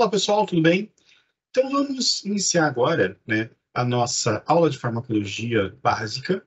Olá, pessoal, tudo bem? Então, vamos iniciar agora, né, a nossa aula de farmacologia básica.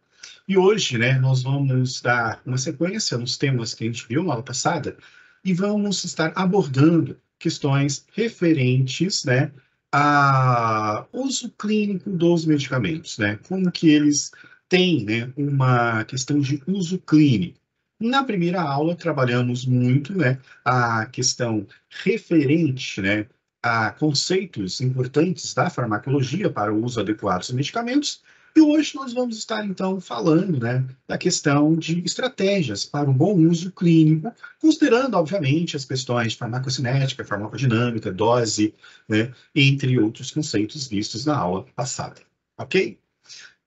E hoje, né, nós vamos dar uma sequência nos temas que a gente viu na aula passada e vamos estar abordando questões referentes, né, ao uso clínico dos medicamentos, né? Como que eles têm, né, uma questão de uso clínico. Na primeira aula, trabalhamos muito, né, a questão referente, né, a conceitos importantes da farmacologia para o uso adequado dos medicamentos. E hoje nós vamos estar, então, falando, né, da questão de estratégias para um bom uso clínico, considerando, obviamente, as questões de farmacocinética, farmacodinâmica, dose, né, entre outros conceitos vistos na aula passada. Ok?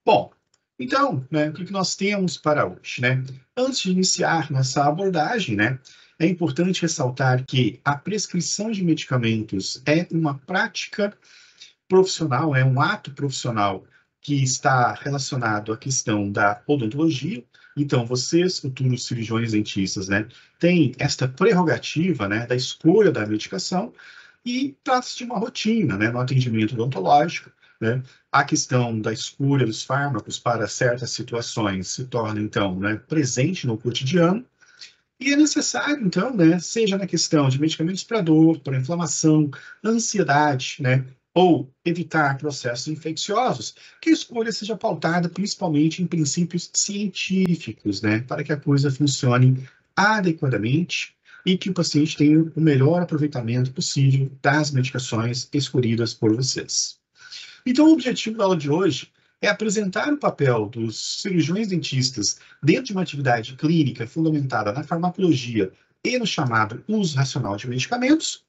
Bom, então, né, o que nós temos para hoje, né? Antes de iniciar nossa abordagem, né, é importante ressaltar que a prescrição de medicamentos é uma prática profissional, é um ato profissional que está relacionado à questão da odontologia. Então, vocês, futuros cirurgiões dentistas, né, têm esta prerrogativa, né, da escolha da medicação e trata-se de uma rotina, né, no atendimento odontológico, né. A questão da escolha dos fármacos para certas situações se torna, então, né, presente no cotidiano. E é necessário, então, né, seja na questão de medicamentos para dor, para inflamação, ansiedade, né, ou evitar processos infecciosos, que a escolha seja pautada principalmente em princípios científicos, né, para que a coisa funcione adequadamente e que o paciente tenha o melhor aproveitamento possível das medicações escolhidas por vocês. Então, o objetivo da aula de hoje é apresentar o papel dos cirurgiões dentistas dentro de uma atividade clínica fundamentada na farmacologia e no chamado uso racional de medicamentos.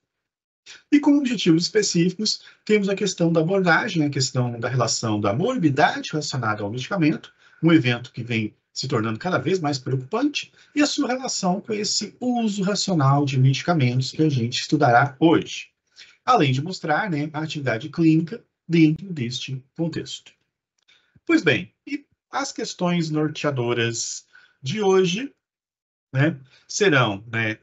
E como objetivos específicos, temos a questão da abordagem, a questão da relação da morbidade relacionada ao medicamento, um evento que vem se tornando cada vez mais preocupante, e a sua relação com esse uso racional de medicamentos que a gente estudará hoje, além de mostrar, né, a atividade clínica dentro deste contexto. Pois bem, e as questões norteadoras de hoje, né, serão, né,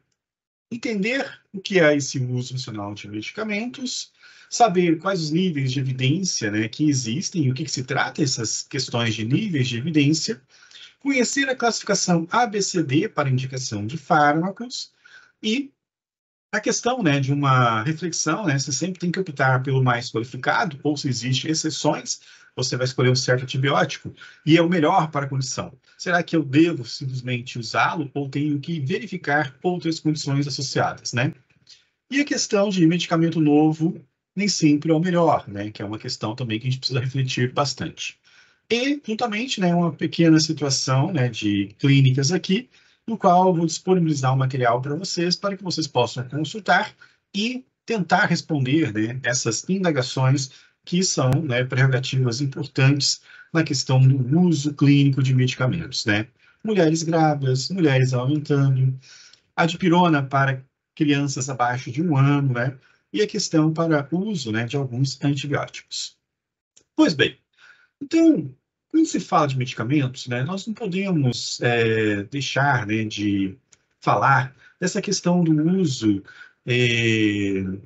entender o que é esse uso racional de medicamentos, saber quais os níveis de evidência, né, que existem e o que se trata essas questões de níveis de evidência, conhecer a classificação ABCD para indicação de fármacos e a questão, né, de uma reflexão, né, você sempre tem que optar pelo mais qualificado, ou se existem exceções, você vai escolher um certo antibiótico, e é o melhor para a condição. Será que eu devo simplesmente usá-lo, ou tenho que verificar outras condições associadas, né? E a questão de medicamento novo nem sempre é o melhor, né, que é uma questão também que a gente precisa refletir bastante. E, juntamente, né, uma pequena situação, né, de clínicas aqui, no qual eu vou disponibilizar um material para vocês, para que vocês possam consultar e tentar responder, né, essas indagações que são, né, prerrogativas importantes na questão do uso clínico de medicamentos, né? Mulheres grávidas, mulheres amamentando, a dipirona para crianças abaixo de 1 ano, né? E a questão para uso, né, de alguns antibióticos. Pois bem, então, quando se fala de medicamentos, né, nós não podemos deixar, né, de falar dessa questão do uso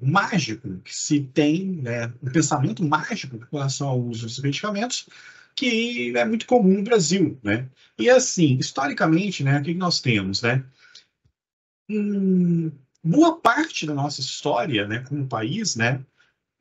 mágico que se tem, né, um pensamento mágico com relação ao uso dos medicamentos, que é muito comum no Brasil, né? E assim, historicamente, né, o que nós temos, né? Boa parte da nossa história, né, como país, né,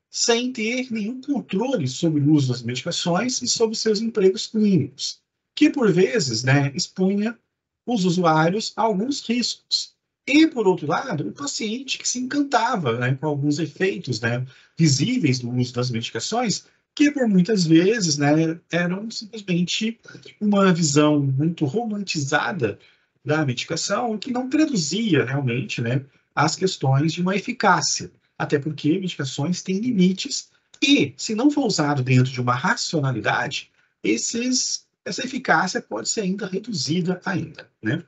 sem ter nenhum controle sobre o uso das medicações e sobre seus empregos clínicos, que por vezes, né, expunha os usuários a alguns riscos. E, por outro lado, o paciente que se encantava, né, com alguns efeitos, né, visíveis do uso das medicações, que por muitas vezes, né, eram simplesmente uma visão muito romantizada da medicação, que não traduzia realmente, né, as questões de uma eficácia. Até porque medicações têm limites e, se não for usado dentro de uma racionalidade, essa eficácia pode ser ainda reduzida ainda, né?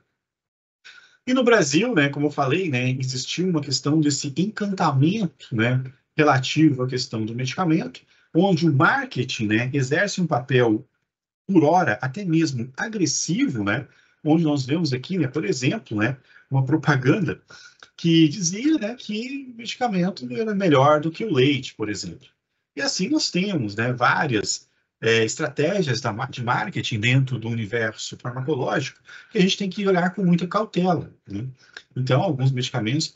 E no Brasil, né, como eu falei, né, existiu uma questão desse encantamento, né, relativo à questão do medicamento, onde o marketing, né, exerce um papel, por hora, até mesmo agressivo, né, onde nós vemos aqui, né, por exemplo, né, uma propaganda que dizia, né, que o medicamento era melhor do que o leite, por exemplo. E assim nós temos, né, várias estratégias de marketing dentro do universo farmacológico que a gente tem que olhar com muita cautela, né? Então, alguns medicamentos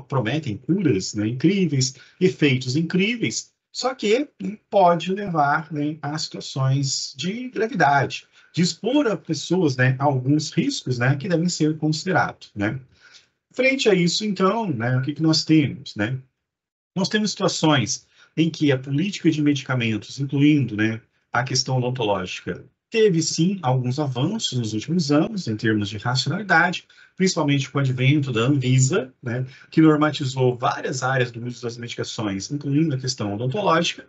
prometem curas, né, incríveis, efeitos incríveis, só que pode levar, né, a situações de gravidade, de expor a pessoas, né, a alguns riscos, né, que devem ser considerados, né? Frente a isso, então, né, o que que nós temos, né? Nós temos situações em que a política de medicamentos, incluindo, né, a questão odontológica, teve sim alguns avanços nos últimos anos em termos de racionalidade, principalmente com o advento da Anvisa, né, que normatizou várias áreas do uso das medicações, incluindo a questão odontológica,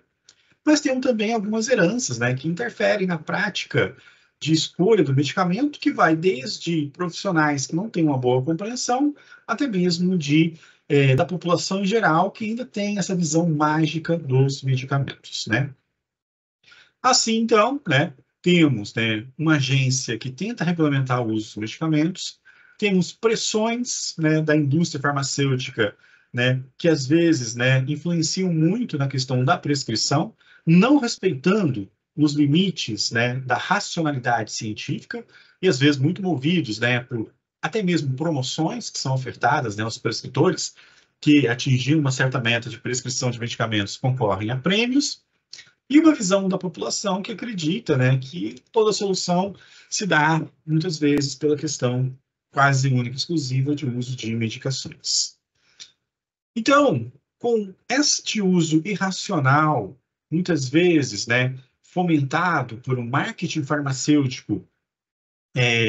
mas temos também algumas heranças, né, que interferem na prática de escolha do medicamento, que vai desde profissionais que não têm uma boa compreensão, até mesmo da população em geral, que ainda tem essa visão mágica dos medicamentos, né? Assim, então, né, temos, né, uma agência que tenta regulamentar o uso dos medicamentos, temos pressões, né, da indústria farmacêutica, né, que às vezes, né, influenciam muito na questão da prescrição, não respeitando os limites, né, da racionalidade científica e às vezes muito movidos, né, por até mesmo promoções que são ofertadas, né, aos prescritores que atingindo uma certa meta de prescrição de medicamentos concorrem a prêmios, e uma visão da população que acredita, né, que toda solução se dá, muitas vezes, pela questão quase única e exclusiva de uso de medicações. Então, com este uso irracional, muitas vezes, né, fomentado por um marketing farmacêutico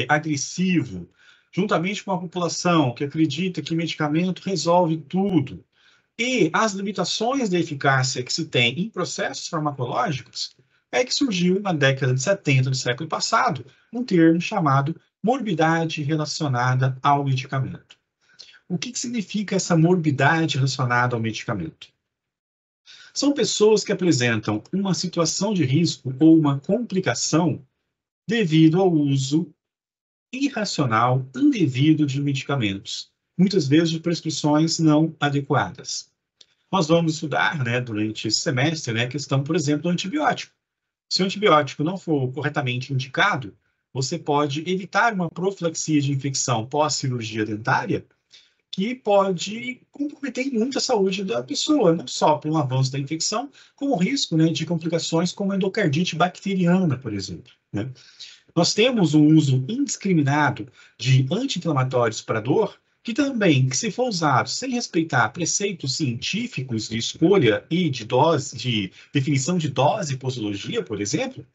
agressivo, juntamente com a população que acredita que medicamento resolve tudo, e as limitações da eficácia que se tem em processos farmacológicos, é que surgiu na década de 70 do século passado um termo chamado morbidade relacionada ao medicamento. O que significa essa morbidade relacionada ao medicamento? São pessoas que apresentam uma situação de risco ou uma complicação devido ao uso irracional, indevido de medicamentos, muitas vezes de prescrições não adequadas. Nós vamos estudar, né, durante esse semestre, né, a questão, por exemplo, do antibiótico. Se o antibiótico não for corretamente indicado, você pode evitar uma profilaxia de infecção pós-cirurgia dentária, que pode comprometer muito a saúde da pessoa, não só pelo avanço da infecção, como o risco, né, de complicações como endocardite bacteriana, por exemplo, né? Nós temos um uso indiscriminado de anti-inflamatórios para dor, que também, que se for usado sem respeitar preceitos científicos de escolha e de dose, de definição de dose e posologia, por exemplo,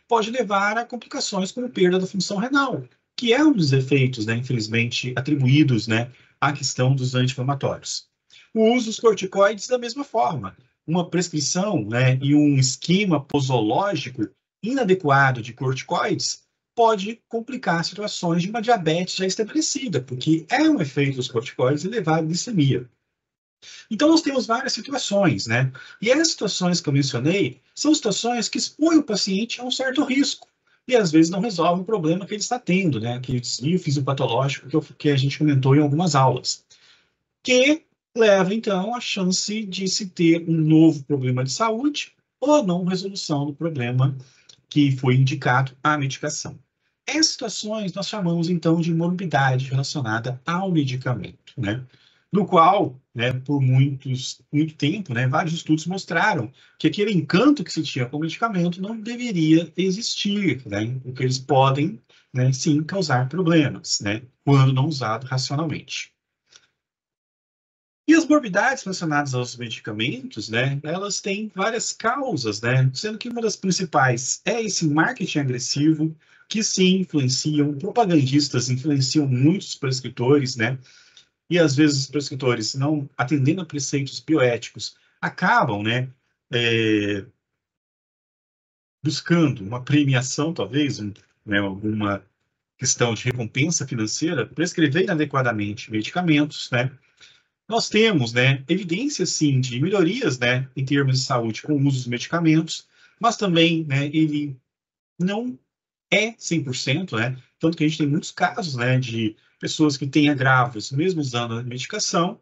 pode levar a complicações como perda da função renal, que é um dos efeitos, né, infelizmente, atribuídos, né, à questão dos anti-inflamatórios. O uso dos corticoides da mesma forma. Uma prescrição, né, e um esquema posológico inadequado de corticoides pode complicar situações de uma diabetes já estabelecida, porque é um efeito dos corticoides elevar a glicemia. Então, nós temos várias situações, né? E as situações que eu mencionei são situações que expõem o paciente a um certo risco e, às vezes, não resolvem o problema que ele está tendo, né? Aquele desvio fisiopatológico que a gente comentou em algumas aulas, que leva, então, à chance de se ter um novo problema de saúde ou não resolução do problema que foi indicado à medicação. Essas situações nós chamamos, então, de morbidade relacionada ao medicamento, né? No qual, né, por muito tempo, né, vários estudos mostraram que aquele encanto que se tinha com o medicamento não deveria existir, né? Porque eles podem, né, sim, causar problemas, né, quando não usado racionalmente. E as morbidades relacionadas aos medicamentos, né, elas têm várias causas, né, sendo que uma das principais é esse marketing agressivo, que sim influenciam, propagandistas influenciam muitos prescritores, né, e às vezes os prescritores, não atendendo a preceitos bioéticos, acabam, né, buscando uma premiação, talvez, né, alguma questão de recompensa financeira, prescrever inadequadamente medicamentos, né. Nós temos, né, evidências, sim, de melhorias, né, em termos de saúde com o uso dos medicamentos, mas também, né, ele não é 100%, né, tanto que a gente tem muitos casos, né, de pessoas que têm agravos, mesmo usando a medicação,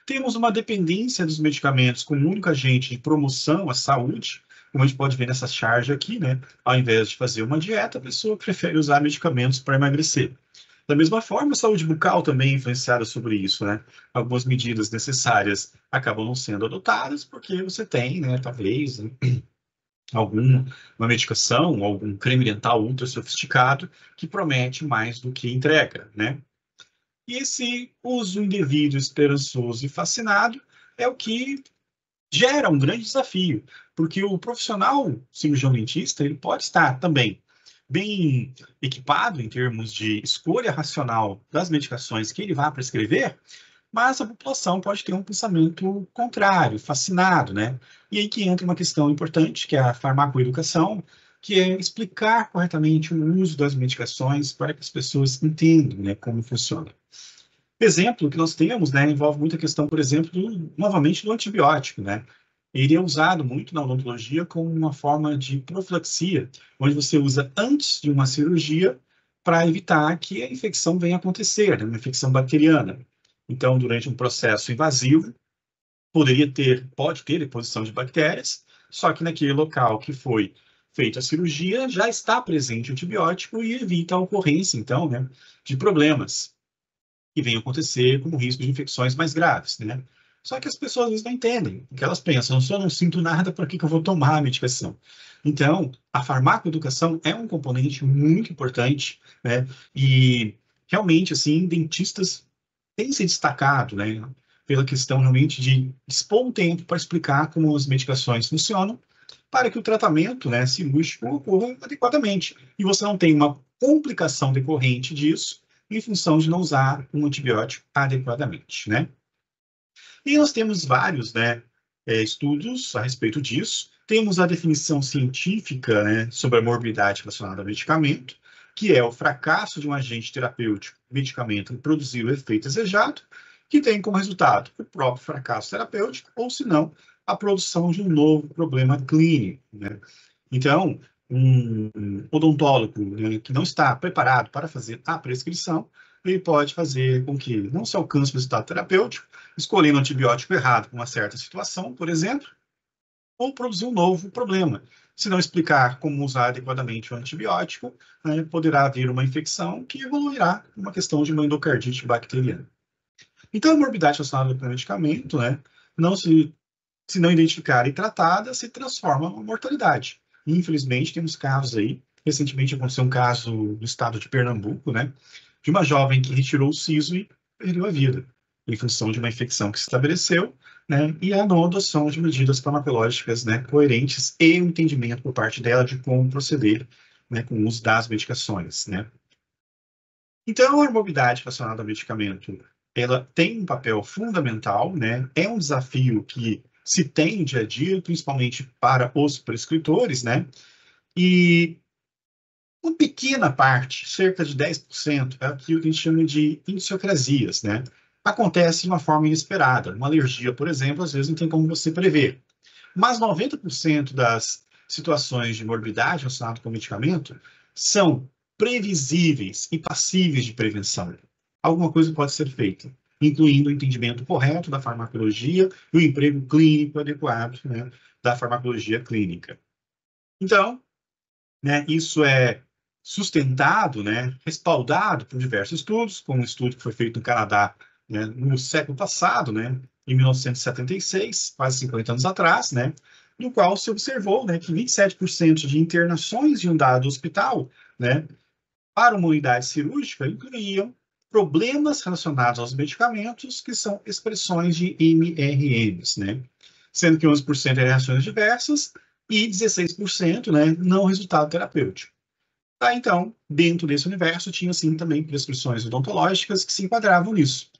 Temos uma dependência dos medicamentos como único agente de promoção à saúde, como a gente pode ver nessa charge aqui, né? Ao invés de fazer uma dieta, a pessoa prefere usar medicamentos para emagrecer. Da mesma forma, a saúde bucal também é influenciada sobre isso, né? Algumas medidas necessárias acabam não sendo adotadas porque você tem, né, talvez, alguma medicação, algum creme dental ultra sofisticado que promete mais do que entrega, né? E esse uso indevido, esperançoso e fascinado é o que gera um grande desafio, porque o profissional cirurgião dentista ele pode estar também bem equipado em termos de escolha racional das medicações que ele vai prescrever, mas a população pode ter um pensamento contrário, fascinado, né? E aí que entra uma questão importante, que é a farmacoeducação, que é explicar corretamente o uso das medicações para que as pessoas entendam, né, como funciona. Exemplo que nós temos, né, envolve muita questão, por exemplo, novamente do antibiótico, né? Ele é usado muito na odontologia como uma forma de profilaxia, onde você usa antes de uma cirurgia para evitar que a infecção venha a acontecer, né, uma infecção bacteriana. Então, durante um processo invasivo, pode ter deposição de bactérias, só que naquele local que foi feita a cirurgia já está presente o antibiótico e evita a ocorrência, então, né, de problemas que venham acontecer com o risco de infecções mais graves, né? Só que as pessoas às vezes não entendem, porque elas pensam, se eu não sinto nada, por que eu vou tomar a medicação? Então, a farmacoeducação é um componente muito importante, né? E realmente, assim, dentistas têm se destacado, né? Pela questão realmente de dispor um tempo para explicar como as medicações funcionam, para que o tratamento, né, cirúrgico ocorra adequadamente. E você não tenha uma complicação decorrente disso, em função de não usar um antibiótico adequadamente, né? E nós temos vários, né, estudos a respeito disso. Temos a definição científica, né, sobre a morbidade relacionada ao medicamento, que é o fracasso de um agente terapêutico, medicamento, em produzir o efeito desejado, que tem como resultado o próprio fracasso terapêutico, ou se não, a produção de um novo problema clínico, né? Então, um odontólogo, né, que não está preparado para fazer a prescrição, ele pode fazer com que não se alcance o resultado terapêutico, escolhendo um antibiótico errado para uma certa situação, por exemplo, ou produzir um novo problema. Se não explicar como usar adequadamente o antibiótico, né, poderá haver uma infecção que evoluirá uma questão de uma endocardite bacteriana. Então, a morbidade relacionada com o medicamento, né, não se não identificada e tratada, se transforma em mortalidade. E, infelizmente, temos casos aí. Recentemente aconteceu um caso no estado de Pernambuco, né, de uma jovem que retirou o siso e perdeu a vida, em função de uma infecção que se estabeleceu, né, e a não adoção de medidas farmacológicas, né, coerentes e o entendimento por parte dela de como proceder, né, com o uso das medicações, né. Então, a morbidade relacionada ao medicamento, ela tem um papel fundamental, né, é um desafio que se tem no dia a dia, principalmente para os prescritores, né? E uma pequena parte, cerca de 10%, é aquilo que a gente chama de idiosincrasias, né? Acontece de uma forma inesperada. Uma alergia, por exemplo, às vezes não tem como você prever. Mas 90% das situações de morbidade relacionadas com o medicamento são previsíveis e passíveis de prevenção. Alguma coisa pode ser feita, incluindo o entendimento correto da farmacologia e o emprego clínico adequado, né, da farmacologia clínica. Então, né, isso é sustentado, né, respaldado por diversos estudos, como um estudo que foi feito no Canadá, né, no século passado, né, em 1976, quase 50 anos atrás, né, no qual se observou, né, que 27% de internações em um dado hospital, né, para uma unidade cirúrgica incluíam problemas relacionados aos medicamentos, que são expressões de MRMs, né, sendo que 11% eram reações diversas e 16%, né, não resultado terapêutico. Tá, então, dentro desse universo, tinha, sim, também prescrições odontológicas que se enquadravam nisso.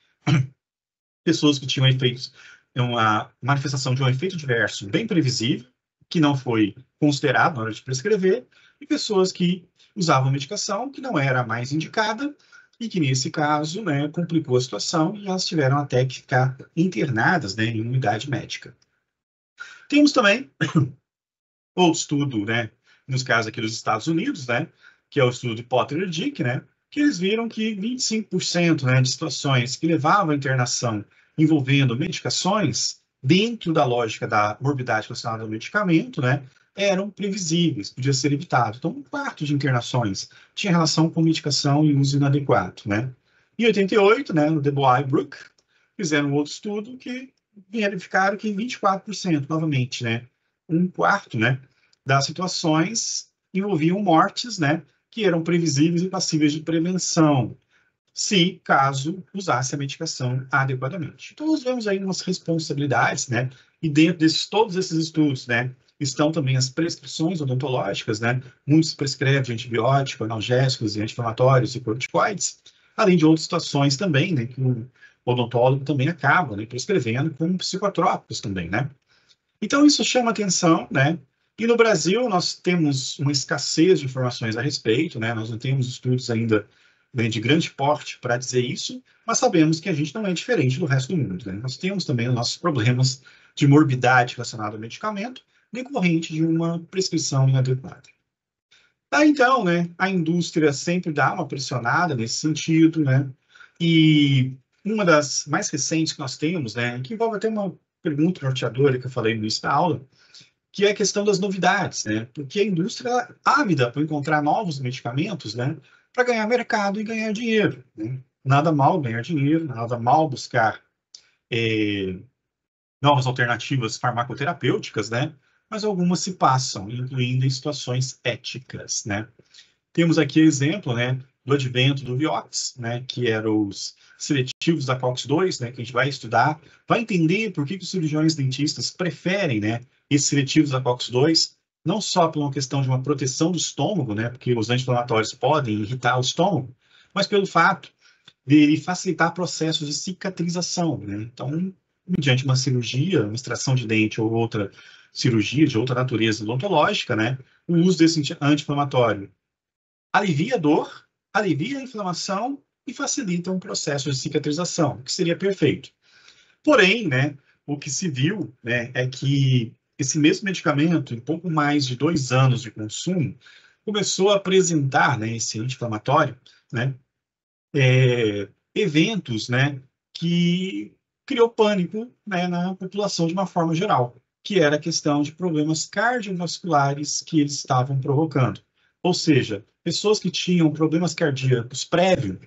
Pessoas que tinham efeitos, uma manifestação de um efeito diverso bem previsível, que não foi considerado na hora de prescrever, e pessoas que usavam medicação que não era a mais indicada, e que, nesse caso, né, complicou a situação, e elas tiveram até que ficar internadas, né, em unidade médica. Temos também outro estudo, né, nos casos aqui dos Estados Unidos, né, que é o estudo de Potter e Dick, né, que eles viram que 25%, né, de situações que levavam à internação envolvendo medicações, dentro da lógica da morbidade relacionada ao medicamento, né, eram previsíveis, podia ser evitado. Então, um quarto de internações tinha relação com medicação e uso inadequado, né? Em 88, né, no Dubois e Brook, fizeram um outro estudo que verificaram que 24%, novamente, né, um quarto, né, das situações envolviam mortes, né, que eram previsíveis e passíveis de prevenção, se caso usasse a medicação adequadamente. Então, nós vemos aí umas responsabilidades, né, e dentro desses todos esses estudos, né, estão também as prescrições odontológicas, né, muitos prescrevem antibióticos, analgésicos e anti-inflamatórios e corticoides, além de outras situações também, né, que o odontólogo também acaba, né, prescrevendo como psicotrópicos também, né. Então, isso chama atenção, né, e no Brasil nós temos uma escassez de informações a respeito, né, nós não temos estudos ainda, né, de grande porte para dizer isso, mas sabemos que a gente não é diferente do resto do mundo, né. Nós temos também os nossos problemas de morbidade relacionada ao medicamento, decorrente de uma prescrição inadequada. Tá, então, né, a indústria sempre dá uma pressionada nesse sentido, né, e uma das mais recentes que nós temos, né, que envolve até uma pergunta norteadora que eu falei no início da aula, que é a questão das novidades, né, porque a indústria é ávida por encontrar novos medicamentos, né, para ganhar mercado e ganhar dinheiro, né. Nada mal ganhar dinheiro, nada mal buscar novas alternativas farmacoterapêuticas, né, mas algumas se passam, incluindo em situações éticas, né. Temos aqui exemplo, né, do advento do Vioxx, né, que eram os seletivos da COX-2, né, que a gente vai estudar, vai entender por que os cirurgiões dentistas preferem, né, esses seletivos da COX-2, não só por uma questão de uma proteção do estômago, né, porque os anti-inflamatórios podem irritar o estômago, mas pelo fato de ele facilitar processos de cicatrização, né. Então, mediante uma cirurgia, uma extração de dente ou outra cirurgia de outra natureza odontológica, né, o uso desse anti-inflamatório alivia a dor, alivia a inflamação e facilita um processo de cicatrização, que seria perfeito. Porém, né, o que se viu, né, é que esse mesmo medicamento, em pouco mais de 2 anos de consumo, começou a apresentar, né, esse anti-inflamatório, né, eventos, né, que criou pânico, né, na população de uma forma geral, que era a questão de problemas cardiovasculares que eles estavam provocando. Ou seja, pessoas que tinham problemas cardíacos prévios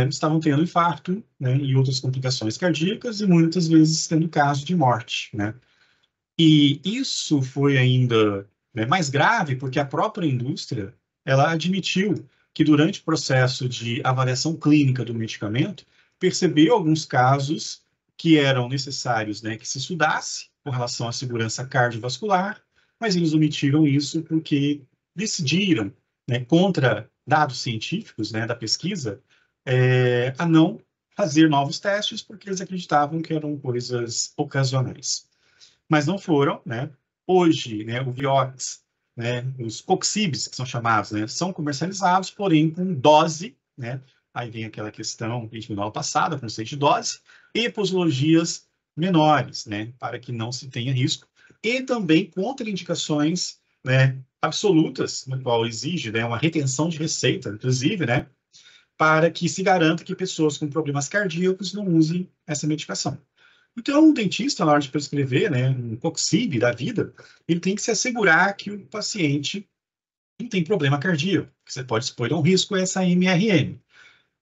estavam tendo infarto, né, e outras complicações cardíacas, e muitas vezes tendo caso de morte, né. E isso foi ainda, né, mais grave, porque a própria indústria, ela admitiu que durante o processo de avaliação clínica do medicamento, percebeu alguns casos que eram necessários, né, que se estudasse com relação à segurança cardiovascular, mas eles omitiram isso porque decidiram, né, contra dados científicos, né, da pesquisa, a não fazer novos testes, porque eles acreditavam que eram coisas ocasionais. Mas não foram, né? Hoje, né, o Vioxx, né, os Coxibs, que são chamados, né, são comercializados, porém com dose, né? Aí vem aquela questão que a gente viu na aula passada, conceito de dose, e posologias menores, né, para que não se tenha risco, e também contraindicações, né, absolutas, no qual exige, né, uma retenção de receita, inclusive, né, para que se garanta que pessoas com problemas cardíacos não usem essa medicação. Então, um dentista, na hora de prescrever, né, um Coxib da vida, ele tem que se assegurar que o paciente não tem problema cardíaco, que você pode expor a um risco essa MRM.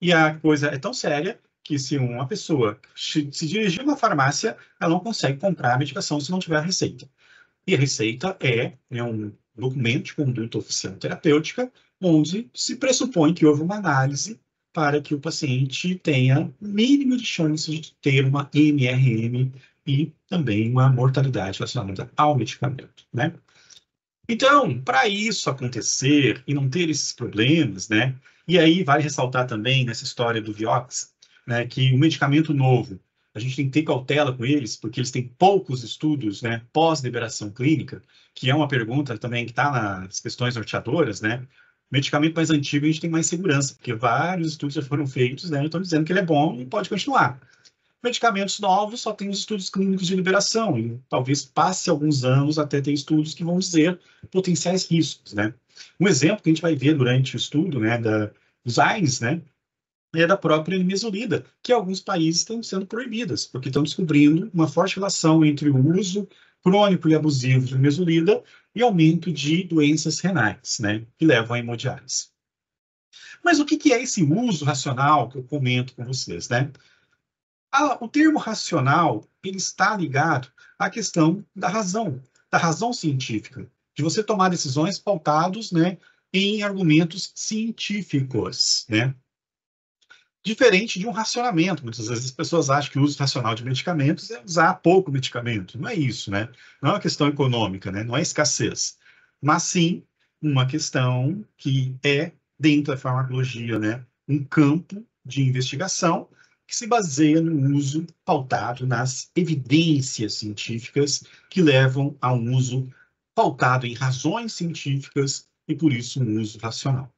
E a coisa é tão séria que se uma pessoa se dirigir a uma farmácia, ela não consegue comprar a medicação se não tiver a receita. E a receita é um documento de conduta oficial terapêutica, onde se pressupõe que houve uma análise para que o paciente tenha mínimo de chance de ter uma MRM e também uma mortalidade relacionada ao medicamento, né? Então, para isso acontecer e não ter esses problemas, né? E aí vale ressaltar também nessa história do Vioxx, né, que o medicamento novo, a gente tem que ter cautela com eles, porque eles têm poucos estudos, né, pós-liberação clínica, que é uma pergunta também que está nas questões norteadoras, né? Medicamento mais antigo a gente tem mais segurança, porque vários estudos já foram feitos, né? Estão dizendo que ele é bom e pode continuar. Medicamentos novos só tem os estudos clínicos de liberação, e talvez passe alguns anos até ter estudos que vão dizer potenciais riscos, né? Um exemplo que a gente vai ver durante o estudo, né, dos AINES, né, da própria mesolida, que alguns países estão sendo proibidas, porque estão descobrindo uma forte relação entre o uso crônico e abusivo de mesolida e aumento de doenças renais, né, que levam à hemodiálise. Mas o que é esse uso racional que eu comento com vocês, né? O termo racional, ele está ligado à questão da razão científica, de você tomar decisões pautadas, né, em argumentos científicos, né? Diferente de um racionamento. Muitas vezes as pessoas acham que o uso racional de medicamentos é usar pouco medicamento. Não é isso, né? Não é uma questão econômica, né? Não é escassez. Mas sim uma questão que é, dentro da farmacologia, né, um campo de investigação que se baseia no uso pautado nas evidências científicas que levam a um uso pautado em razões científicas e, por isso, um uso racional,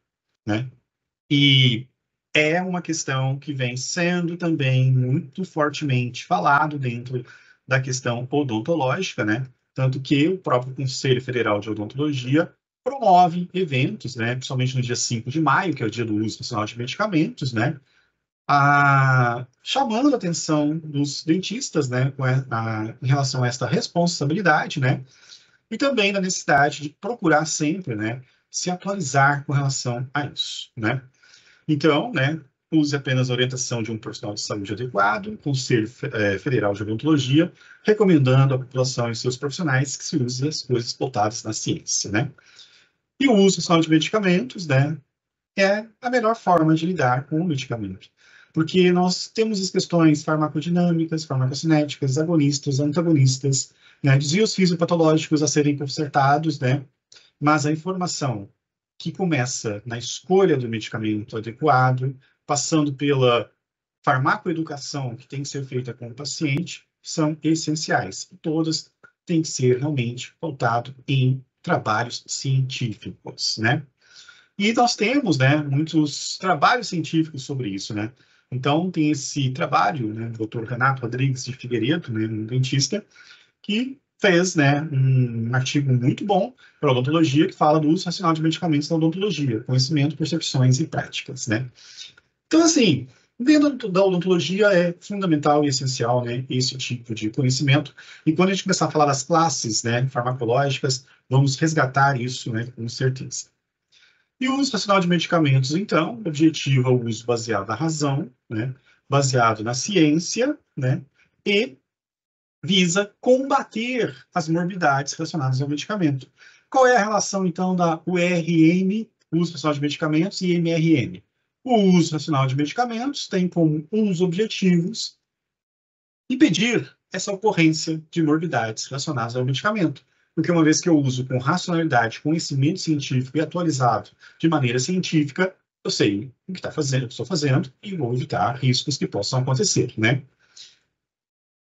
né? E é uma questão que vem sendo também muito fortemente falado dentro da questão odontológica, né? Tanto que o próprio Conselho Federal de Odontologia promove eventos, né? Principalmente no dia 5 de maio, que é o Dia do Uso Nacional de Medicamentos, né? Chamando a atenção dos dentistas, né? Em relação a esta responsabilidade, né? E também da necessidade de procurar sempre, né? Se atualizar com relação a isso, né? Então, né, use apenas a orientação de um profissional de saúde adequado, Conselho Federal de Odontologia, recomendando à população e seus profissionais que se use as coisas pautadas na ciência, né? E o uso racional de medicamentos, né, é a melhor forma de lidar com o medicamento, porque nós temos as questões farmacodinâmicas, farmacocinéticas, agonistas, antagonistas, né, desvios fisiopatológicos a serem consertados, né, mas a informação que começa na escolha do medicamento adequado, passando pela farmacoeducação que tem que ser feita com o paciente, são essenciais. Todas têm que ser realmente pautado em trabalhos científicos, né? E nós temos, né, muitos trabalhos científicos sobre isso, né? Então, tem esse trabalho, né, do Dr. Renato Rodrigues de Figueiredo, né, um dentista, que fez, né, um artigo muito bom para odontologia que fala do uso racional de medicamentos na odontologia, conhecimento, percepções e práticas, né? Então, assim, dentro da odontologia é fundamental e essencial, né, esse tipo de conhecimento. E quando a gente começar a falar das classes, né, farmacológicas, vamos resgatar isso, né, com certeza. E o uso racional de medicamentos, então, objetiva o uso baseado na razão, né, baseado na ciência, né, e visa combater as morbidades relacionadas ao medicamento. Qual é a relação, então, da URM, uso racional de medicamentos, e MRM? O uso racional de medicamentos tem como um dos objetivos impedir essa ocorrência de morbidades relacionadas ao medicamento. Porque uma vez que eu uso com racionalidade, conhecimento científico e atualizado de maneira científica, eu sei o que estou fazendo e vou evitar riscos que possam acontecer, né?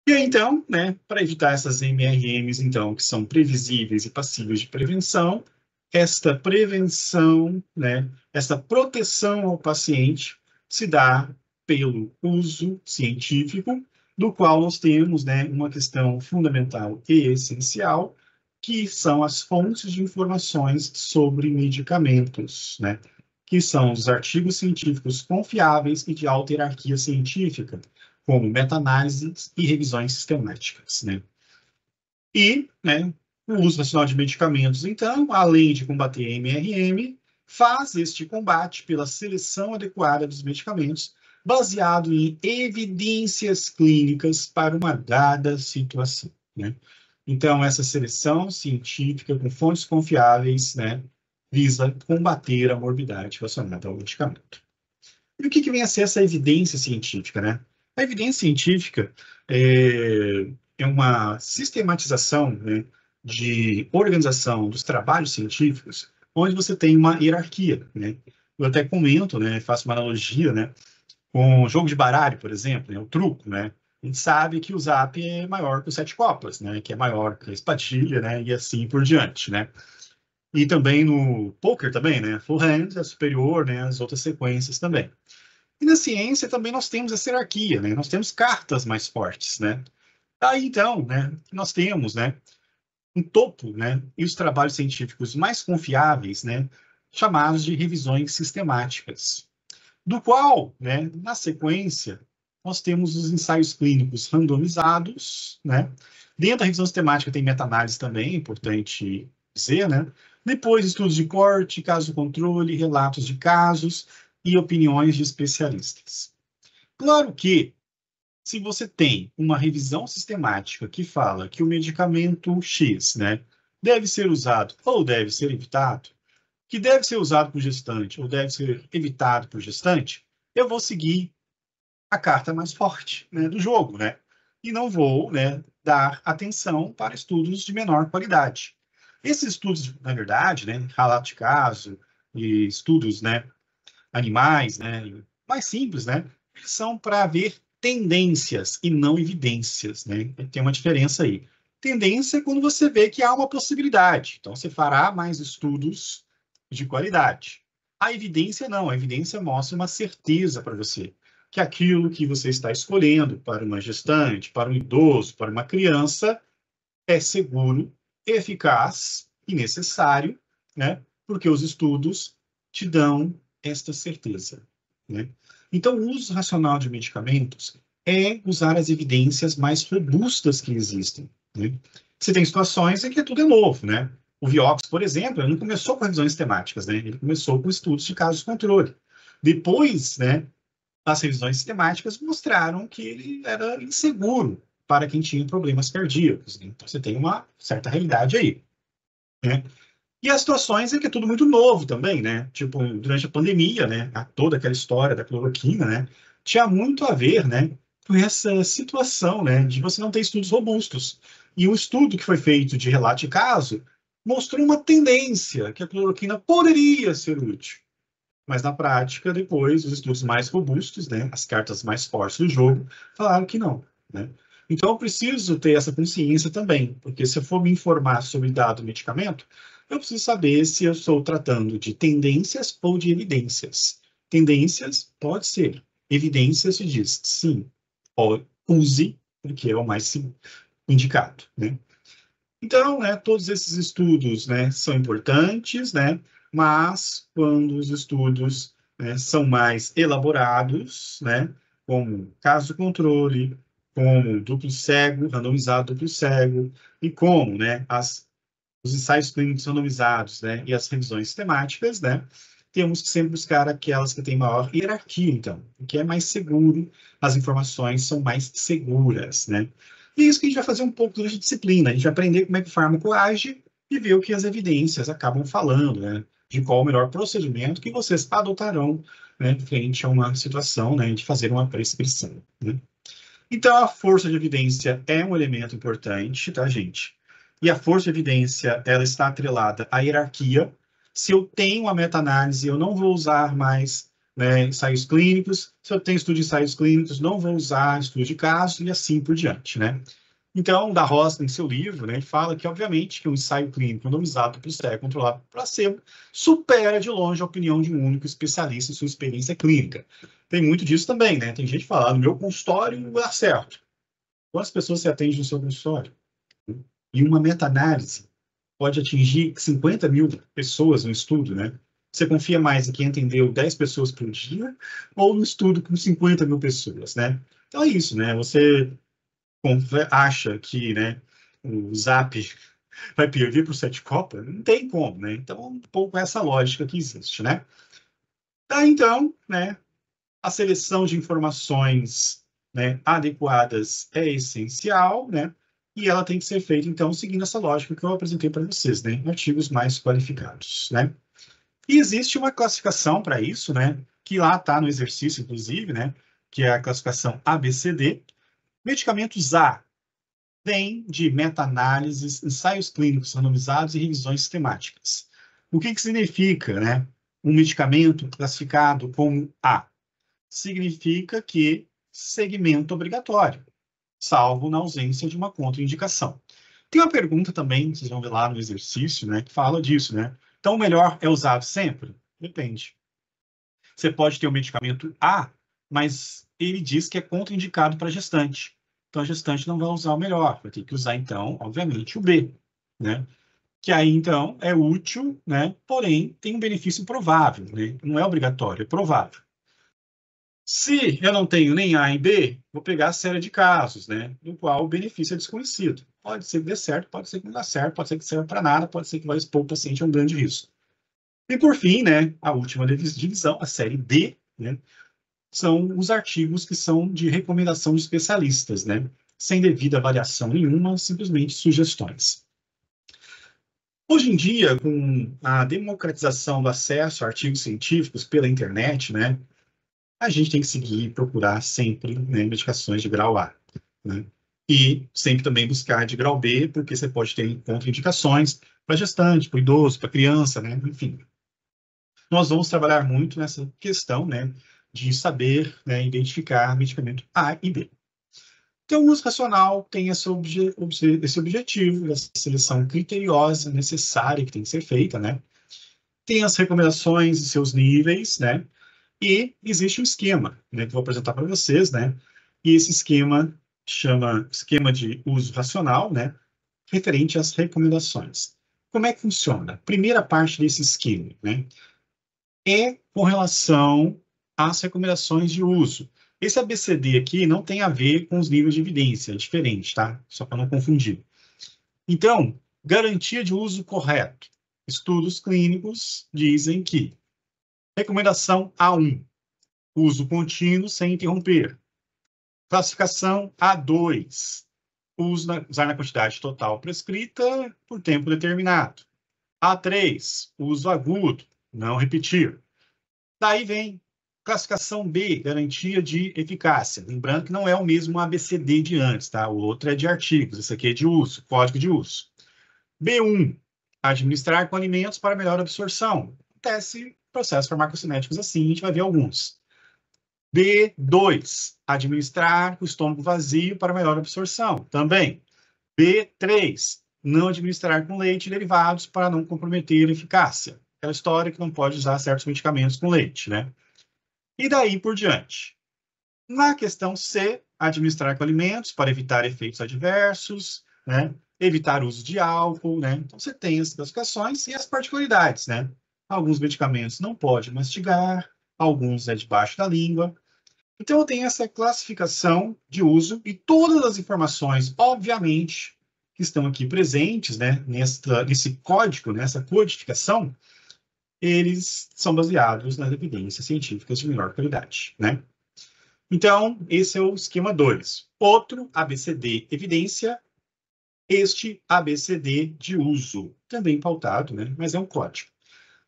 E aí, então, né, para evitar essas MRMs, então, que são previsíveis e passíveis de prevenção, esta prevenção, né, essa proteção ao paciente se dá pelo uso científico, do qual nós temos, né, uma questão fundamental e essencial, que são as fontes de informações sobre medicamentos, né, que são os artigos científicos confiáveis e de alta hierarquia científica, como meta-análises e revisões sistemáticas, né? E, né, o uso racional de medicamentos, então, além de combater a MRM, faz este combate pela seleção adequada dos medicamentos, baseado em evidências clínicas para uma dada situação, né? Então, essa seleção científica com fontes confiáveis, né, visa combater a morbidade relacionada ao medicamento. E o que vem a ser essa evidência científica, né? A evidência científica é uma sistematização, né, de organização dos trabalhos científicos, onde você tem uma hierarquia, né? Eu até comento, né, faço uma analogia, né, com o jogo de baralho, por exemplo, né, o truco, né? A gente sabe que o zap é maior que o sete copas, né, que é maior que a espadilha, né, e assim por diante, né? E também no poker também, né? Full hand é superior, né, às outras sequências também. E na ciência também nós temos essa hierarquia, né? Nós temos cartas mais fortes, né? Aí então, né, nós temos, né, um topo, né, e os trabalhos científicos mais confiáveis, né, chamados de revisões sistemáticas. do qual, né, na sequência, nós temos os ensaios clínicos randomizados, né? Dentro da revisão sistemática tem meta-análise também, é importante dizer, né? Depois, estudos de corte, caso-controle, relatos de casos e opiniões de especialistas. Claro que, se você tem uma revisão sistemática que fala que o medicamento X, né, deve ser usado ou deve ser evitado, que deve ser usado por gestante ou deve ser evitado por gestante, eu vou seguir a carta mais forte, né, do jogo, né? E não vou, né, dar atenção para estudos de menor qualidade. Esses estudos, na verdade, né, relato de caso e estudos, né, animais, né, mais simples, né, eles são para ver tendências e não evidências, né? Tem uma diferença aí. Tendência é quando você vê que há uma possibilidade. Então, você fará mais estudos de qualidade. A evidência não. A evidência mostra uma certeza para você que aquilo que você está escolhendo para uma gestante, para um idoso, para uma criança, é seguro, eficaz e necessário, né? Porque os estudos te dão esta certeza, né? Então, o uso racional de medicamentos é usar as evidências mais robustas que existem, né? Você tem situações em que tudo é novo, né? O Vioxx, por exemplo, ele não começou com revisões temáticas, né? Ele começou com estudos de casos de controle. Depois, né, as revisões sistemáticas mostraram que ele era inseguro para quem tinha problemas cardíacos, né? Então, você tem uma certa realidade aí, né? E as situações em que é tudo muito novo também, né? Tipo, durante a pandemia, né? Toda aquela história da cloroquina, né? Tinha muito a ver, né? Com essa situação, né? De você não ter estudos robustos. E um estudo que foi feito de relato de caso mostrou uma tendência que a cloroquina poderia ser útil. Mas na prática, depois, os estudos mais robustos, né, as cartas mais fortes do jogo, falaram que não, né? Então, eu preciso ter essa consciência também, porque se eu for me informar sobre dado medicamento, eu preciso saber se eu estou tratando de tendências ou de evidências. Tendências, pode ser. Evidências se diz, sim, use, porque é o mais indicado, né? Então, né, todos esses estudos, né, são importantes, né, mas quando os estudos, né, são mais elaborados, né, como caso controle, como duplo cego, randomizado duplo cego, e como, né, os ensaios clínicos randomizados, né, e as revisões sistemáticas, né, temos que sempre buscar aquelas que têm maior hierarquia, então, que é mais seguro, as informações são mais seguras, né. E é isso que a gente vai fazer um pouco durante a disciplina, a gente vai aprender como é que o fármaco age e ver o que as evidências acabam falando, né, de qual o melhor procedimento que vocês adotarão, né, frente a uma situação, né, de fazer uma prescrição, né. Então, a força de evidência é um elemento importante, tá, gente? E a força de evidência, ela está atrelada à hierarquia. Se eu tenho uma meta-análise, eu não vou usar mais, né, ensaios clínicos. Se eu tenho estudo de ensaios clínicos, não vou usar estudo de caso e assim por diante, né? Então, da Rosa, em seu livro, né, ele fala que, obviamente, que um ensaio clínico randomizado por cego controlado por placebo supera de longe a opinião de um único especialista em sua experiência clínica. Tem muito disso também, né? Tem gente falando, no meu consultório dá certo. Quantas pessoas você atende no seu consultório? E uma meta-análise pode atingir 50 mil pessoas no estudo, né? Você confia mais em quem atendeu 10 pessoas por dia ou no estudo com 50 mil pessoas, né? Então é isso, né? Você acha que, né, o Zap vai perder para o Sete Copa? Não tem como, né? Então, um pouco essa lógica que existe, né? Tá, então, né, a seleção de informações, né, adequadas é essencial, né? E ela tem que ser feita, então, seguindo essa lógica que eu apresentei para vocês, né? Em artigos mais qualificados, né? E existe uma classificação para isso, né? Que lá está no exercício, inclusive, né? Que é a classificação ABCD. Medicamentos A vem de meta-análises, ensaios clínicos randomizados e revisões sistemáticas. O que significa, né? Um medicamento classificado como A? Significa que segmento obrigatório, salvo na ausência de uma contraindicação. Tem uma pergunta também, vocês vão ver lá no exercício, né, que fala disso, né? Então, o melhor é usado sempre? Depende. Você pode ter o medicamento A, mas ele diz que é contraindicado para gestante. Então, a gestante não vai usar o melhor, vai ter que usar, então, obviamente, o B, né? Que aí, então, é útil, né? Porém, tem um benefício provável, né? Não é obrigatório, é provável. Se eu não tenho nem A e B, vou pegar a série de casos, né, no qual o benefício é desconhecido. Pode ser que dê certo, pode ser que não dê certo, pode ser que serva para nada, pode ser que vai expor o paciente a um grande risco. E, por fim, né, a última divisão, a série D, né, são os artigos que são de recomendação de especialistas, né, sem devida avaliação nenhuma, simplesmente sugestões. Hoje em dia, com a democratização do acesso a artigos científicos pela internet, né, a gente tem que seguir e procurar sempre, né, medicações de grau A, né? E sempre também buscar de grau B, porque você pode ter contraindicações para gestante, para idoso, para criança, né? Enfim. Nós vamos trabalhar muito nessa questão, né, de saber, né, identificar medicamento A e B. Então, o uso racional tem esse objetivo, essa seleção criteriosa necessária que tem que ser feita, né? Tem as recomendações e seus níveis, né? E existe um esquema, né, que eu vou apresentar para vocês, né? E esse esquema chama esquema de uso racional, né? Referente às recomendações. Como é que funciona? Primeira parte desse esquema, né? É com relação às recomendações de uso. Esse ABCD aqui não tem a ver com os níveis de evidência, é diferente, tá? Só para não confundir. Então, garantia de uso correto. Estudos clínicos dizem que recomendação A1, uso contínuo sem interromper. Classificação A2, usar na quantidade total prescrita por tempo determinado. A3, uso agudo, não repetir. Daí vem classificação B, garantia de eficácia. Lembrando que não é o mesmo ABCD de antes, tá? O outro é de artigos, esse aqui é de uso, código de uso. B1, administrar com alimentos para melhor absorção. Acontece processos farmacocinéticos assim, a gente vai ver alguns. B2, administrar com o estômago vazio para melhor absorção. Também. B3, não administrar com leite e derivados para não comprometer a eficácia. Aquela história que não pode usar certos medicamentos com leite, né? E daí por diante. Na questão C, administrar com alimentos para evitar efeitos adversos, né? Evitar o uso de álcool, né? Então você tem as classificações e as particularidades, né? Alguns medicamentos não pode mastigar, alguns é debaixo da língua. Então eu tenho essa classificação de uso e todas as informações, obviamente, que estão aqui presentes, né? Nesse código, nessa codificação, eles são baseados nas evidências científicas de melhor qualidade, né? Então, esse é o esquema 2. Outro ABCD evidência, este ABCD de uso, também pautado, né? Mas é um código.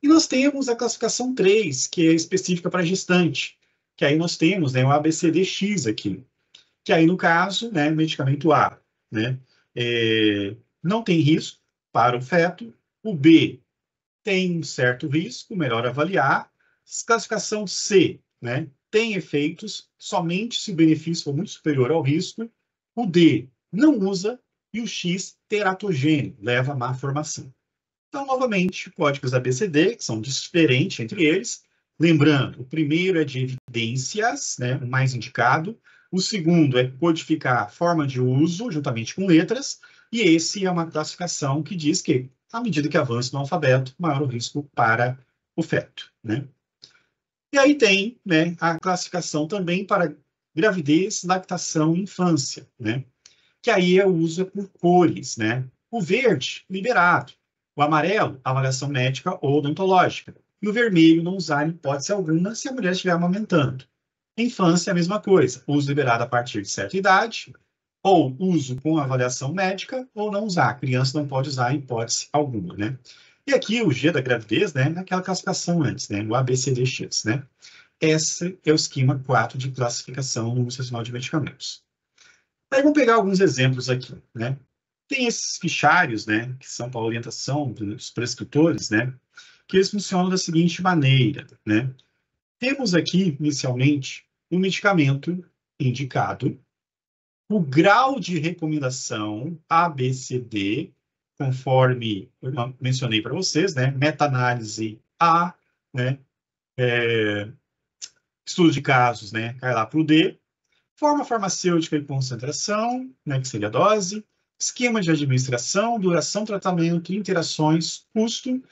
E nós temos a classificação 3, que é específica para gestante, que aí nós temos, né, o ABCDX aqui, que aí, no caso, né, medicamento A, né, não tem risco para o feto, o B tem um certo risco, melhor avaliar, classificação C, né, tem efeitos somente se o benefício for muito superior ao risco, o D não usa e o X teratogênico, leva a má formação. Então, novamente, códigos ABCD, que são diferentes entre eles. Lembrando, o primeiro é de evidências, né, o mais indicado. O segundo é codificar forma de uso, juntamente com letras. E esse é uma classificação que diz que, à medida que avança no alfabeto, maior o risco para o feto, né? E aí tem, né, a classificação também para gravidez, lactação e infância, né? Que aí é o uso por cores, né? O verde, liberado. O amarelo, avaliação médica ou odontológica. E o vermelho, não usar em hipótese alguma se a mulher estiver amamentando. Infância, a mesma coisa. Uso liberado a partir de certa idade, ou uso com avaliação médica, ou não usar. A criança não pode usar em hipótese alguma, né? E aqui o G da gravidez, né? Naquela classificação antes, né? O ABCDX, né? Esse é o esquema 4 de classificação no uso racional de medicamentos. Aí vamos pegar alguns exemplos aqui, né? Tem esses fichários, né, que são para orientação dos prescritores, né, que eles funcionam da seguinte maneira, né? Temos aqui, inicialmente, um medicamento indicado, o grau de recomendação ABCD, conforme eu mencionei para vocês, né? Meta-análise A, né? Estudo de casos, né? Cai lá para o D. Forma farmacêutica e concentração, né, que seria a dose, esquema de administração, duração do tratamento, interações, custo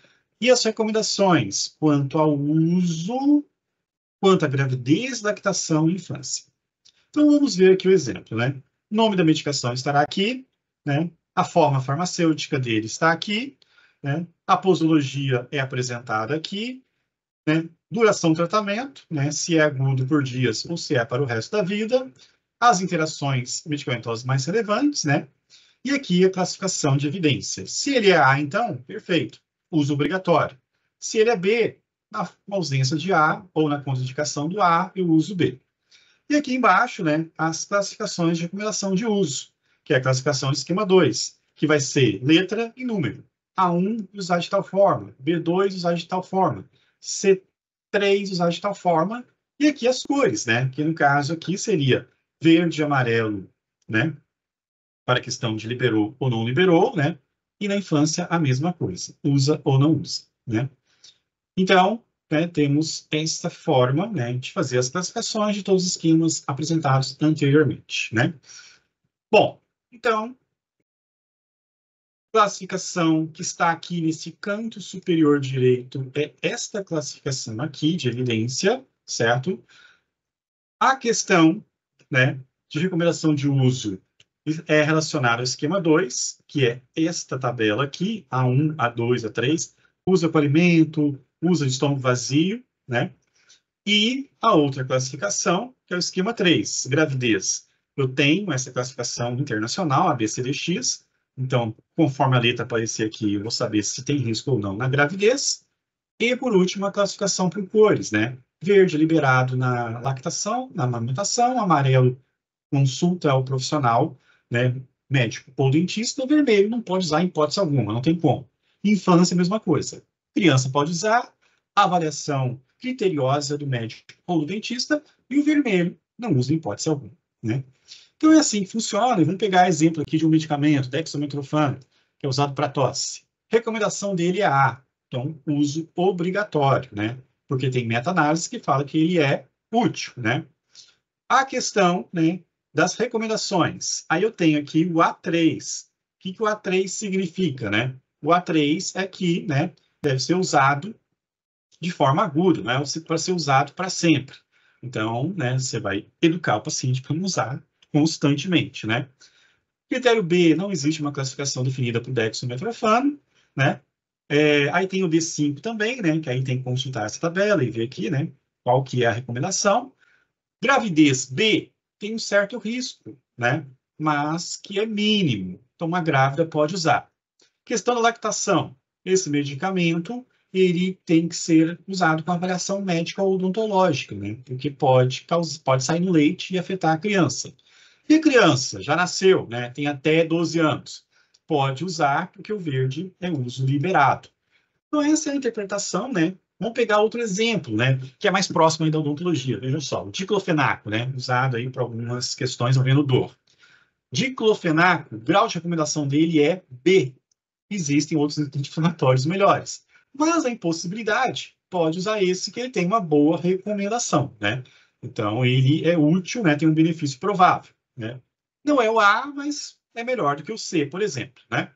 e as recomendações quanto ao uso quanto à gravidez, lactação e infância. Então, vamos ver aqui o exemplo, né? O nome da medicação estará aqui, né? A forma farmacêutica dele está aqui, né? A posologia é apresentada aqui, né? Duração do tratamento, né? Se é agudo por dias ou se é para o resto da vida, as interações medicamentosas mais relevantes, né? E aqui a classificação de evidência. Se ele é A, então, perfeito, uso obrigatório. Se ele é B, na ausência de A ou na contraindicação do A, eu uso B. E aqui embaixo, né, as classificações de recomendação de uso, que é a classificação de esquema 2, que vai ser letra e número. A1 usar de tal forma, B2 usar de tal forma, C3 usar de tal forma, e aqui as cores, né, que no caso aqui seria verde e amarelo, né, para a questão de liberou ou não liberou, né, e na infância a mesma coisa, usa ou não usa, né. Então, né, temos essa forma, né, de fazer as classificações de todos os esquemas apresentados anteriormente, né? Bom, então, classificação que está aqui nesse canto superior direito é esta classificação aqui de evidência, certo? A questão, né, de recomendação de uso é relacionada ao esquema 2, que é esta tabela aqui, A1, A2, A3, usa para alimento, usa de estômago vazio, né? E a outra classificação, que é o esquema 3, gravidez. Eu tenho essa classificação internacional, ABCDX, então, conforme a letra aparecer aqui, eu vou saber se tem risco ou não na gravidez. E, por último, a classificação por cores, né? Verde liberado na lactação, na amamentação, amarelo consulta ao profissional, né, médico ou dentista, vermelho não pode usar em hipótese alguma, não tem como. Infância, mesma coisa. Criança pode usar, avaliação criteriosa do médico ou do dentista, e o vermelho não usa em hipótese alguma, né? Então é assim que funciona, e vamos pegar exemplo aqui de um medicamento, dextromethorphan, que é usado para tosse. Recomendação dele é A, então uso obrigatório, né? Porque tem meta-análise que fala que ele é útil, né? A questão, né, das recomendações. Aí eu tenho aqui o A3. O que o A3 significa, né? O A3 é que, né, deve ser usado de forma aguda, não é para ser usado para sempre. Então, né, você vai educar o paciente para não usar constantemente, né? Critério B, não existe uma classificação definida para o dextromethorphan, né? Aí tem o D5 também, né, que aí tem que consultar essa tabela e ver aqui, né, qual que é a recomendação. Gravidez B tem um certo risco, né? Mas que é mínimo. Então, uma grávida pode usar. Questão da lactação. Esse medicamento, ele tem que ser usado com avaliação médica ou odontológica, né? Porque pode sair no leite e afetar a criança. E a criança já nasceu, né? Tem até 12 anos. Pode usar, porque o verde é uso liberado. Então, essa é a interpretação, né? Vamos pegar outro exemplo, né? Que é mais próximo aí da odontologia. Veja só, o diclofenaco, né? Usado aí para algumas questões envolvendo dor. Diclofenaco, o grau de recomendação dele é B. Existem outros anti-inflamatórios melhores. Mas a impossibilidade pode usar esse que ele tem uma boa recomendação, né? Então, ele é útil, né? Tem um benefício provável, né? Não é o A, mas é melhor do que o C, por exemplo, né?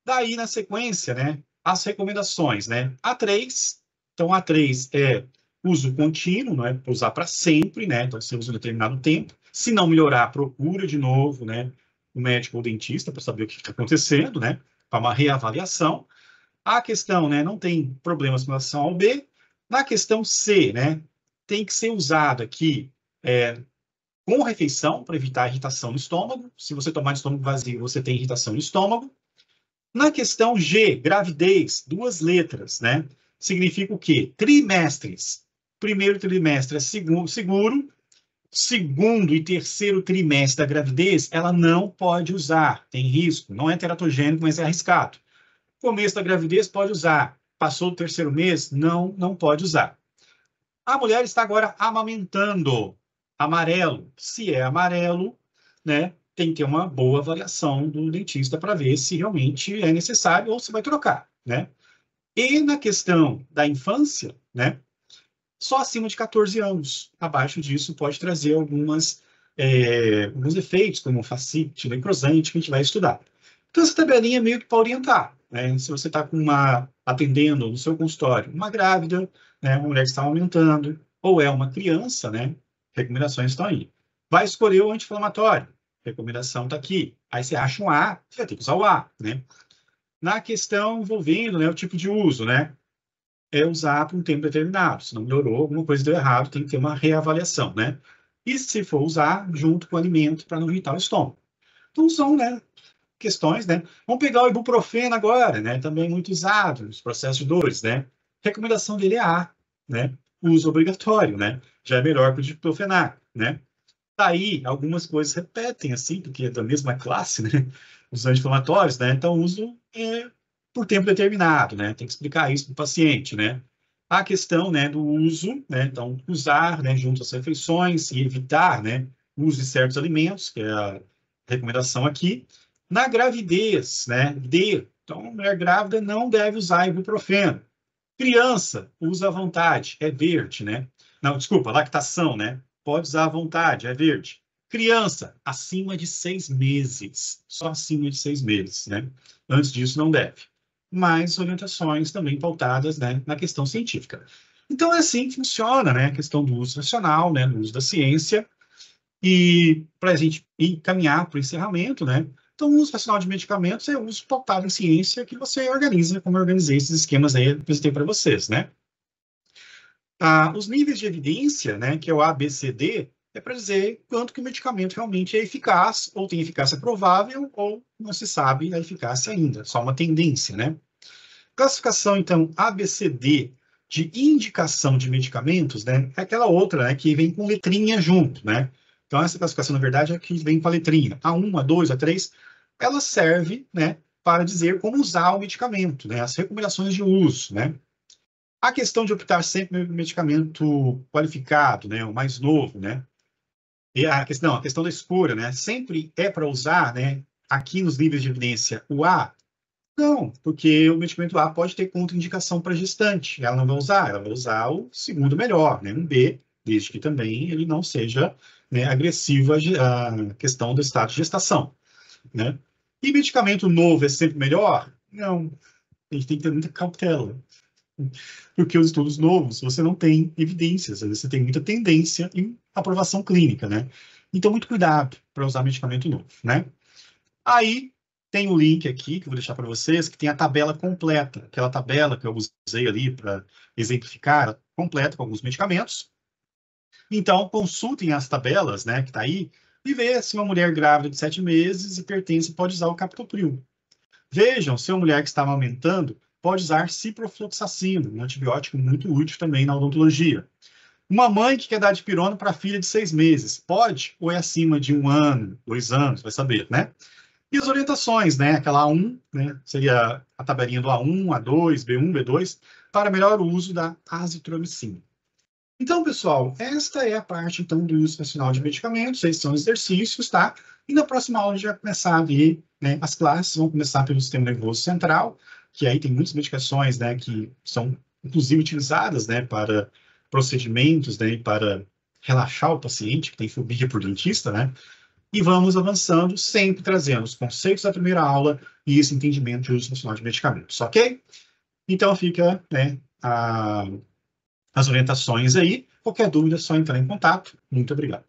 Daí, na sequência, né? As recomendações, né? A3, então A3 é uso contínuo, não é para usar para sempre, né? Então você usa um determinado tempo. Se não melhorar, procura de novo, né? O médico ou dentista para saber o que está acontecendo, né? Para uma reavaliação. A questão, né? Não tem problemas com relação ao B. Na questão C, né? Tem que ser usado aqui com refeição para evitar irritação no estômago. Se você tomar de estômago vazio, você tem irritação no estômago. Na questão G, gravidez, duas letras, né? Significa o quê? Trimestres. Primeiro trimestre é seguro, segundo e terceiro trimestre da gravidez, ela não pode usar, tem risco, não é teratogênico, mas é arriscado. Começo da gravidez, pode usar. Passou o terceiro mês, não pode usar. A mulher está agora amamentando. Amarelo. Se é amarelo, né? Tem que ter uma boa avaliação do dentista para ver se realmente é necessário ou se vai trocar, né? E na questão da infância, né? Só acima de 14 anos. Abaixo disso pode trazer alguns efeitos, como fascite, necrosante, que a gente vai estudar. Então, essa tabelinha é meio que para orientar, né? Se você está atendendo no seu consultório uma grávida, né? Uma mulher que está aumentando, ou é uma criança, né? Recomendações estão aí. Vai escolher o anti-inflamatório. Recomendação está aqui. Aí você acha um A, você vai ter que usar o A, né? Na questão envolvendo, né, o tipo de uso, né? É usar por um tempo determinado. Se não melhorou, alguma coisa deu errado, tem que ter uma reavaliação, né? E se for usar junto com o alimento para não irritar o estômago. Então são, né, questões, né? Vamos pegar o ibuprofeno agora, né? Também muito usado nos processos de dores, né? Recomendação dele é A, né? Uso obrigatório, né? Já é melhor que o diclofenac, né? Daí, algumas coisas repetem, assim, porque é da mesma classe, né? Os anti-inflamatórios, né? Então, uso por tempo determinado, né? Tem que explicar isso para o paciente, né? A questão, né, do uso, né? Então, usar, né, junto às refeições e evitar, né, o uso de certos alimentos, que é a recomendação aqui. Na gravidez, né? D. Então, mulher grávida não deve usar ibuprofeno. Criança, usa à vontade, é verde, né? Não, desculpa, lactação, né? Pode usar à vontade, é verde. Criança, acima de 6 meses, só acima de 6 meses, né? Antes disso, não deve. Mas orientações também pautadas, né, na questão científica. Então, é assim que funciona, né? A questão do uso racional, né? Do uso da ciência. E para a gente encaminhar para o encerramento, né? Então, o uso racional de medicamentos é o uso pautado em ciência que você organiza, como eu organizei esses esquemas aí, eu apresentei para vocês, né? Os níveis de evidência, né, que é o ABCD, é para dizer quanto que o medicamento realmente é eficaz, ou tem eficácia provável, ou não se sabe a eficácia ainda, só uma tendência, né? Classificação, então, ABCD de indicação de medicamentos, né, é aquela outra, né, que vem com letrinha junto, né? Então, essa classificação, na verdade, é que vem com a letrinha. A1, A2, A3, ela serve, né, para dizer como usar o medicamento, né, as recomendações de uso, né? A questão de optar sempre pelo medicamento qualificado, né, o mais novo, né? E a questão da escolha, né? Sempre é para usar, né, aqui nos níveis de evidência, o A? Não, porque o medicamento A pode ter contraindicação para gestante. Ela não vai usar, ela vai usar o segundo melhor, né? Um B, desde que também ele não seja, né, agressivo à questão do estado de gestação, né? E medicamento novo é sempre melhor? Não, a gente tem que ter muita cautela. Porque os estudos novos, você não tem evidências, você tem muita tendência em aprovação clínica, né? Então, muito cuidado para usar medicamento novo, né? Aí, tem o link aqui, que eu vou deixar para vocês, que tem a tabela completa, aquela tabela que eu usei ali para exemplificar, completa com alguns medicamentos. Então, consultem as tabelas, né, que está aí, e vejam se uma mulher grávida de 7 meses hipertensa pode usar o captopril. Vejam se uma mulher que está amamentando pode usar ciprofloxacino, um antibiótico muito útil também na odontologia. Uma mãe que quer dar dipirona para a filha de 6 meses, pode ou é acima de 1 ano, 2 anos, vai saber, né? E as orientações, né? Aquela A1, né? Seria a tabelinha do A1, A2, B1, B2, para melhor uso da azitromicina. Então, pessoal, esta é a parte, então, do uso racional de medicamentos, esses são os exercícios, tá? E na próxima aula a gente vai começar a ver, né, as classes, vão começar pelo sistema nervoso central, que aí tem muitas medicações, né, que são, inclusive, utilizadas, né, para procedimentos, né, para relaxar o paciente que tem fobia por dentista, né? E vamos avançando, sempre trazendo os conceitos da primeira aula e esse entendimento de uso racional de medicamentos, ok? Então, fica, né, as orientações aí. Qualquer dúvida é só entrar em contato. Muito obrigado.